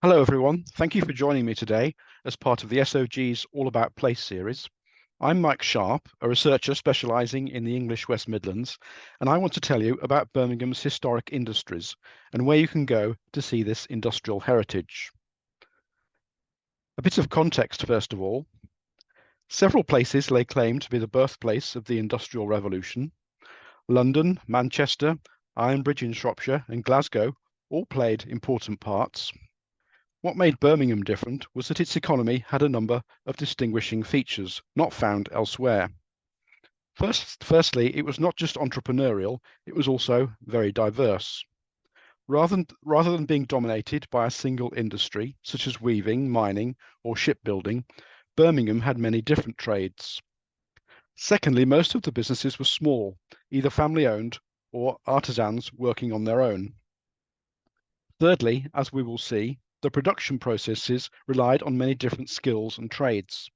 Hello, everyone. Thank you for joining me today as part of the SOG's All About Place series. I'm Mike Sharpe, a researcher specialising in the English West Midlands, and I want to tell you about Birmingham's historic industries and where you can go to see this industrial heritage. A bit of context, first of all. Several places lay claim to be the birthplace of the Industrial Revolution. London, Manchester, Ironbridge in Shropshire, and Glasgow all played important parts. What made Birmingham different was that its economy had a number of distinguishing features not found elsewhere. Firstly, it was not just entrepreneurial, it was also very diverse. Rather than being dominated by a single industry, such as weaving, mining, or shipbuilding, Birmingham had many different trades. Secondly, most of the businesses were small, either family-owned or artisans working on their own. Thirdly, as we will see, the production processes relied on many different skills and trades.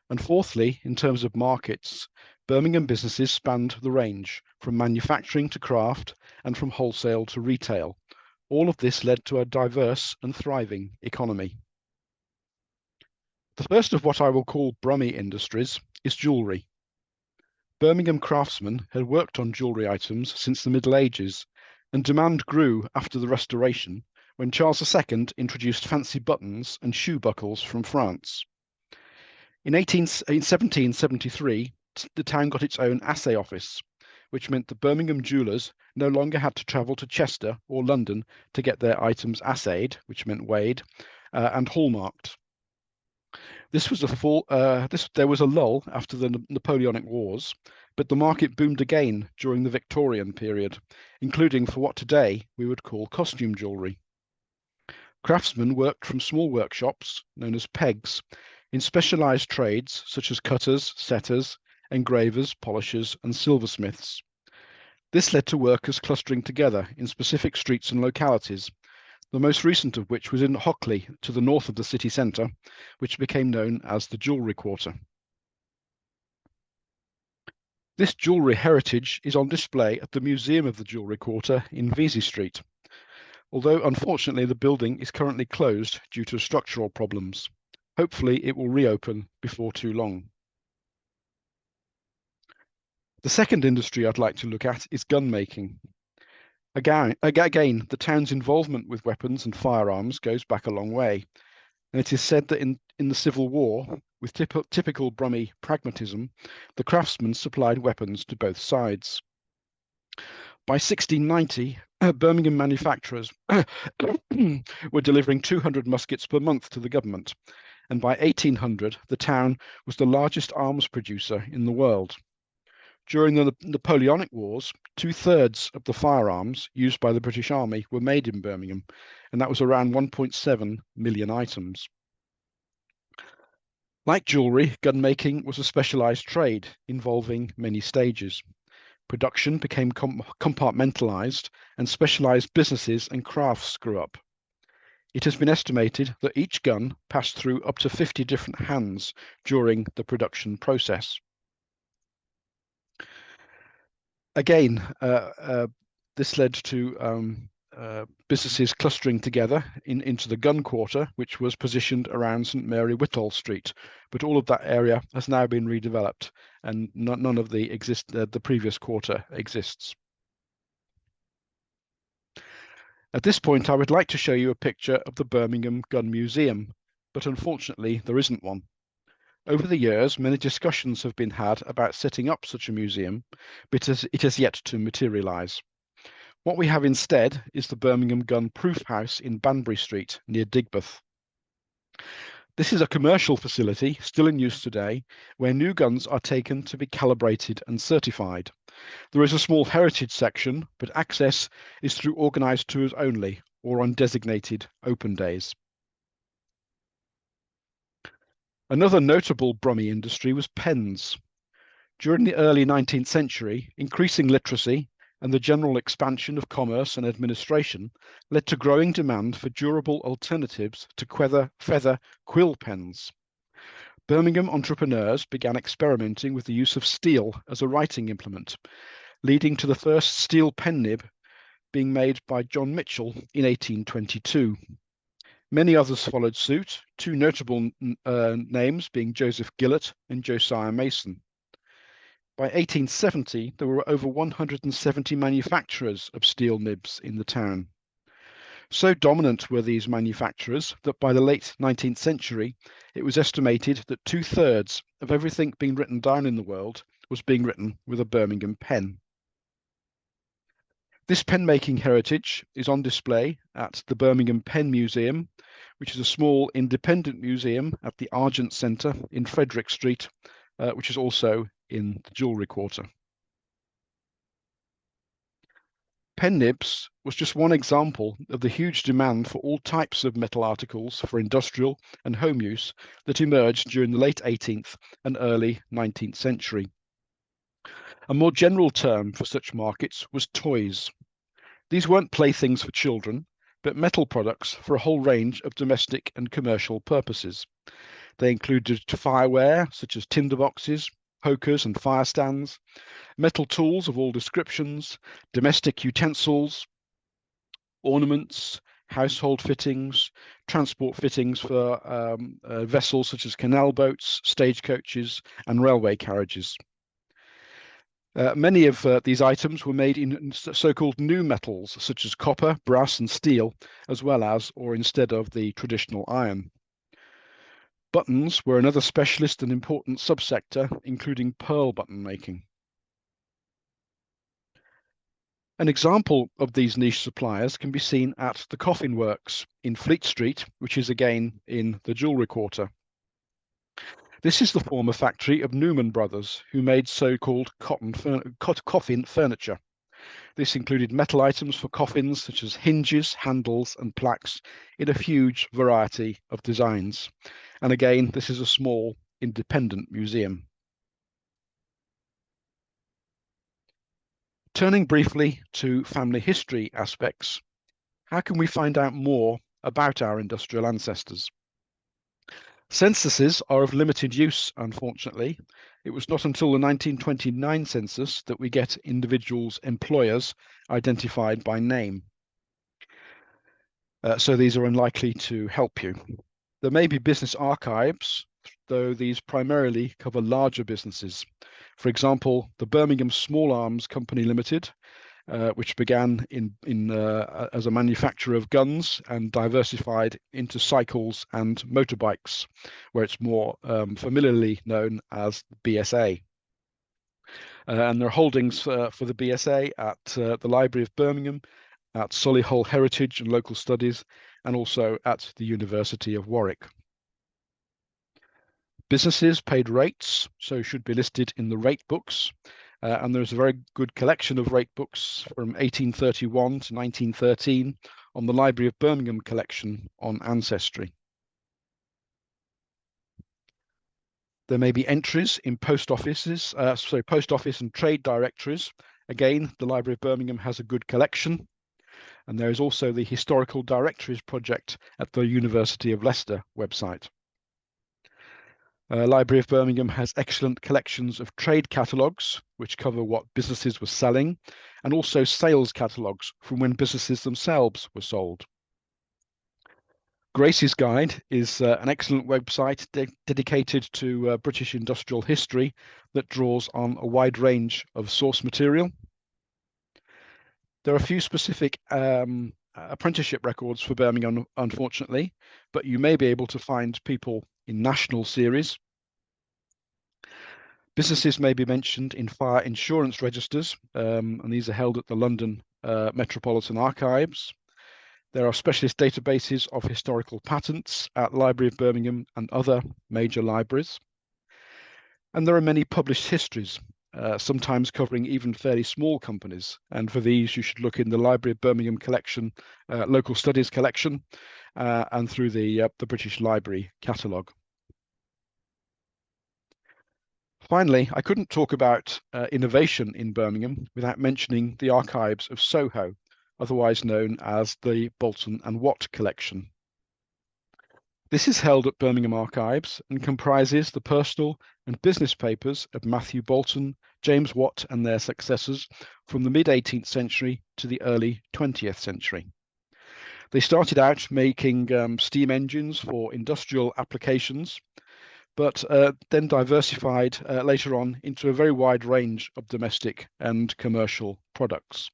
And fourthly, in terms of markets, Birmingham businesses spanned the range from manufacturing to craft and from wholesale to retail. All of this led to a diverse and thriving economy. The first of what I will call Brummie industries is jewellery. Birmingham craftsmen had worked on jewellery items since the Middle Ages, and demand grew after the Restoration when Charles II introduced fancy buttons and shoe buckles from France. In 1773, the town got its own assay office, which meant the Birmingham jewellers no longer had to travel to Chester or London to get their items assayed, which meant weighed, and hallmarked. There was a lull after the Napoleonic Wars, but the market boomed again during the Victorian period, including for what today we would call costume jewellery. Craftsmen worked from small workshops, known as pegs, in specialised trades such as cutters, setters, engravers, polishers, and silversmiths. This led to workers clustering together in specific streets and localities, the most recent of which was in Hockley, to the north of the city centre, which became known as the Jewellery Quarter. This jewellery heritage is on display at the Museum of the Jewellery Quarter in Vesey Street, although unfortunately the building is currently closed due to structural problems. Hopefully it will reopen before too long. The second industry I'd like to look at is gun making. Again, the town's involvement with weapons and firearms goes back a long way, and it is said that in the Civil War, with typical Brummie pragmatism, the craftsmen supplied weapons to both sides. By 1690, Birmingham manufacturers were delivering 200 muskets per month to the government, and by 1800, the town was the largest arms producer in the world. During the Napoleonic Wars, 2/3 of the firearms used by the British Army were made in Birmingham, and that was around 1.7 million items. Like jewellery, gun making was a specialised trade involving many stages. Production became compartmentalised, and specialised businesses and crafts grew up. It has been estimated that each gun passed through up to 50 different hands during the production process. Again, this led to businesses clustering together into the gun quarter, which was positioned around St Mary Whittle Street. But all of that area has now been redeveloped, and none of the previous quarter exists. At this point, I would like to show you a picture of the Birmingham Gun Museum, but unfortunately there isn't one. Over the years, many discussions have been had about setting up such a museum, but it has yet to materialise. What we have instead is the Birmingham Gun Proof House in Banbury Street, near Digbeth. This is a commercial facility, still in use today, where new guns are taken to be calibrated and certified. There is a small heritage section, but access is through organised tours only, or on designated open days. Another notable Brummie industry was pens. During the early 19th century, increasing literacy and the general expansion of commerce and administration led to growing demand for durable alternatives to feather quill pens. Birmingham entrepreneurs began experimenting with the use of steel as a writing implement, leading to the first steel pen nib being made by John Mitchell in 1822. Many others followed suit, two notable names being Joseph Gillett and Josiah Mason. By 1870, there were over 170 manufacturers of steel nibs in the town. So dominant were these manufacturers that by the late 19th century, it was estimated that 2/3 of everything being written down in the world was being written with a Birmingham pen. This pen-making heritage is on display at the Birmingham Pen Museum, which is a small independent museum at the Argent Centre in Frederick Street, which is also in the Jewellery Quarter. Pen nibs was just one example of the huge demand for all types of metal articles for industrial and home use that emerged during the late 18th and early 19th century. A more general term for such markets was toys. These weren't playthings for children, but metal products for a whole range of domestic and commercial purposes. They included fireware, such as tinderboxes, pokers and fire stands, metal tools of all descriptions, domestic utensils, ornaments, household fittings, transport fittings for vessels such as canal boats, stagecoaches, and railway carriages. Many of these items were made in so-called new metals, such as copper, brass, and steel, as well as or instead of the traditional iron. Buttons were another specialist and important subsector, including pearl button making. An example of these niche suppliers can be seen at the Coffin Works in Fleet Street, which is again in the Jewellery Quarter. This is the former factory of Newman Brothers, who made so-called coffin furniture. This included metal items for coffins such as hinges, handles, and plaques in a huge variety of designs. And again, this is a small independent museum. Turning briefly to family history aspects, how can we find out more about our industrial ancestors? Censuses are of limited use, unfortunately. It was not until the 1929 census that we get individuals' employers identified by name. So these are unlikely to help you. There may be business archives, though these primarily cover larger businesses. For example, the Birmingham Small Arms Company Limited, which began as a manufacturer of guns and diversified into cycles and motorbikes, where it's more familiarly known as BSA. And there are holdings for the BSA at the Library of Birmingham, at Solihull Heritage and Local Studies, and also at the University of Warwick. Businesses paid rates, so should be listed in the rate books. And there's a very good collection of rate books from 1831 to 1913 on the Library of Birmingham collection on ancestry. There may be entries in post office and trade directories. Again, the Library of Birmingham has a good collection. And there is also the Historical Directories project at the University of Leicester website. Library of Birmingham has excellent collections of trade catalogues, which cover what businesses were selling, and also sales catalogues from when businesses themselves were sold. Grace's Guide is an excellent website dedicated to British industrial history that draws on a wide range of source material. There are a few specific apprenticeship records for Birmingham, unfortunately, but you may be able to find people in national series. Businesses may be mentioned in fire insurance registers, and these are held at the London Metropolitan Archives. There are specialist databases of historical patents at Library of Birmingham and other major libraries. And there are many published histories, sometimes covering even fairly small companies. And for these, you should look in the Library of Birmingham collection, Local Studies collection, and through the British Library catalogue. Finally, I couldn't talk about innovation in Birmingham without mentioning the archives of Soho, otherwise known as the Boulton and Watt collection. This is held at Birmingham Archives and comprises the personal and business papers of Matthew Boulton, James Watt and their successors from the mid-18th century to the early 20th century. They started out making steam engines for industrial applications, but then diversified later on into a very wide range of domestic and commercial products.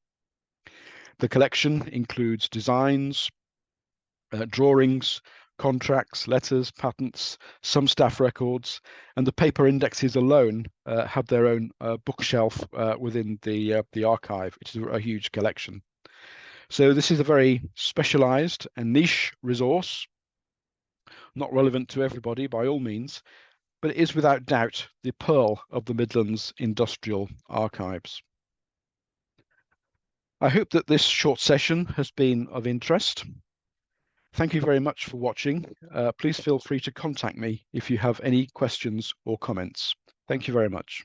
The collection includes designs, drawings, contracts, letters, patents, some staff records, and the paper indexes alone have their own bookshelf within the archive, which is a huge collection. So this is a very specialized and niche resource, not relevant to everybody by all means, but it is without doubt the pearl of the Midlands Industrial Archives. I hope that this short session has been of interest. Thank you very much for watching. Please feel free to contact me if you have any questions or comments. Thank you very much.